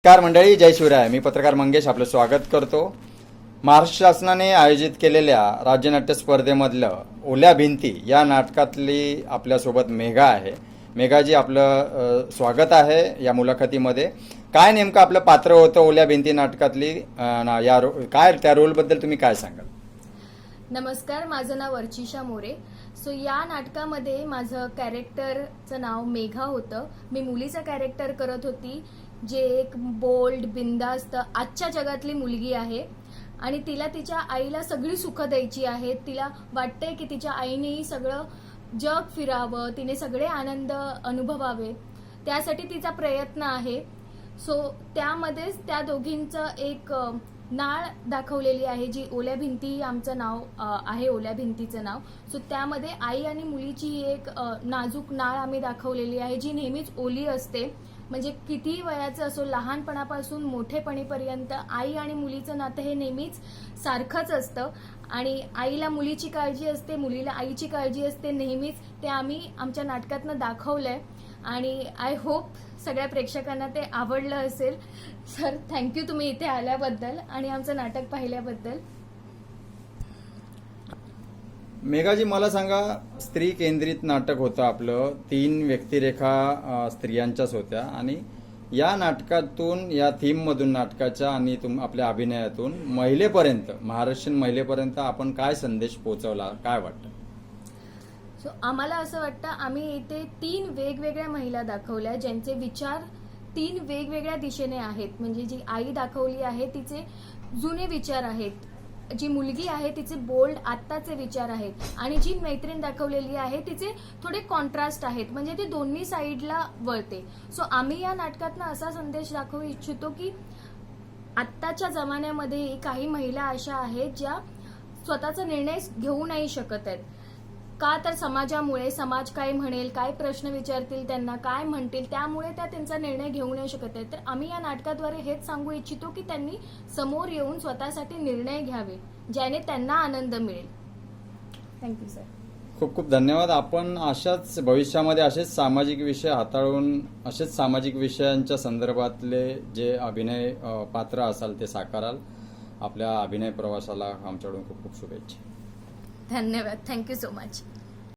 नमस्कार मंडळी, जय शिवराय. मी पत्रकार मंगेश आपलं स्वागत करतो. महाराष्ट्र शासनाने आयोजित केलेल्या राज्यनाट्य स्पर्धेमधलं ओल्या भिंती या नाटकातली आपल्यासोबत मेघा आहे. मेघाजी, आपलं स्वागत आहे या मुलाखतीमध्ये. काय नेमकं आपलं पात्र होतं ओल्या भिंती नाटकातली, काय त्या रोलबद्दल तुम्ही काय सांगाल? नमस्कार, माझं नाव अर्चिषा मोरे. या नाटकामध्ये माझं कॅरेक्टरचं नाव मेघा होतं. मी मुलीचं कॅरेक्टर करत होती, जे एक बोल्ड, बिंदास्त आजच्या जगातली मुलगी आहे आणि तिला तिच्या आईला सगळी सुख द्यायची आहेत. तिला वाटतंय की तिच्या आईनेही सगळं जग फिरावं, तिने सगळे आनंद अनुभवावे, त्यासाठी तिचा प्रयत्न आहे. त्यामध्येच त्या दोघींचं एक नाळ दाखवलेली आहे, जी ओल्या भिंती आमचं नाव आहे, ओल्या भिंतीचं नाव. त्यामध्ये आई आणि मुलीची एक नाजूक नाळ आम्ही दाखवलेली आहे, जी नेहमीच ओली असते. म्हणजे कितीही वयाचं असो, लहानपणापासून मोठेपणीपर्यंत आई आणि मुलीचं नातं हे नेहमीच सारखंच असतं आणि आईला मुलीची काळजी असते, मुलीला आईची काळजी असते नेहमीच. ते आम्ही आमच्या नाटकातनं दाखवलंय आणि आय होप सगळ्या प्रेक्षकांना ते आवडलं असेल. सर, थँक्यू तुम्ही इथे आल्याबद्दल आणि आमचं नाटक पाहिल्याबद्दल. मेघाजी, मला सांगा, स्त्री केंद्रित नाटक होतं आपलं. 3 व्यक्तिरेखा स्त्रियांच्याच होत्या आणि या नाटकातून, या थीममधून नाटकाच्या आणि आपल्या अभिनयातून महिलेपर्यंत, महाराष्ट्रीयन महिलेपर्यंत आपण काय संदेश पोहोचवला, काय वाटतं? आम्हाला असं वाटतं, आम्ही इथे 3 वेगवेगळ्या महिला दाखवल्या, ज्यांचे विचार 3 वेगवेगळ्या दिशेने आहेत. म्हणजे जी आई दाखवली आहे तिचे जुने विचार आहेत, जी मुलगी आहे तिचे बोल्ड आत्ताचे विचार आहेत आणि जी मैत्रीण दाखवलेली आहे तिचे थोडे कॉन्ट्रास्ट आहेत. म्हणजे ती दोन्ही साईडला वळते. आम्ही या नाटकातनं असा संदेश दाखवू इच्छितो की आत्ताच्या जमान्यामध्ये काही महिला अशा आहेत ज्या स्वतःचा निर्णय घेऊ नाही शकत आहेत. का तर समाजामुळे, समाज काय म्हणेल, काय प्रश्न विचारतील त्यांना, काय म्हणतील, त्यामुळे त्या त्यांचा निर्णय घेऊ नाही शकत आहेत. तर आम्ही या नाटकाद्वारे हेच सांगू इच्छितो की त्यांनी समोर येऊन स्वतःसाठी निर्णय घ्यावे, ज्याने त्यांना आनंद मिळेल. Thank you sir. खूप खूप धन्यवाद. आपण अशाच भविष्यामध्ये असेच सामाजिक विषय हाताळून, असेच सामाजिक विषयांच्या संदर्भातले जे अभिनय पात्र असाल ते साकाराल. आपल्या अभिनय प्रवासाला आमच्याकडून खूप खूप शुभेच्छा. धन्यवाद. Thank you so much.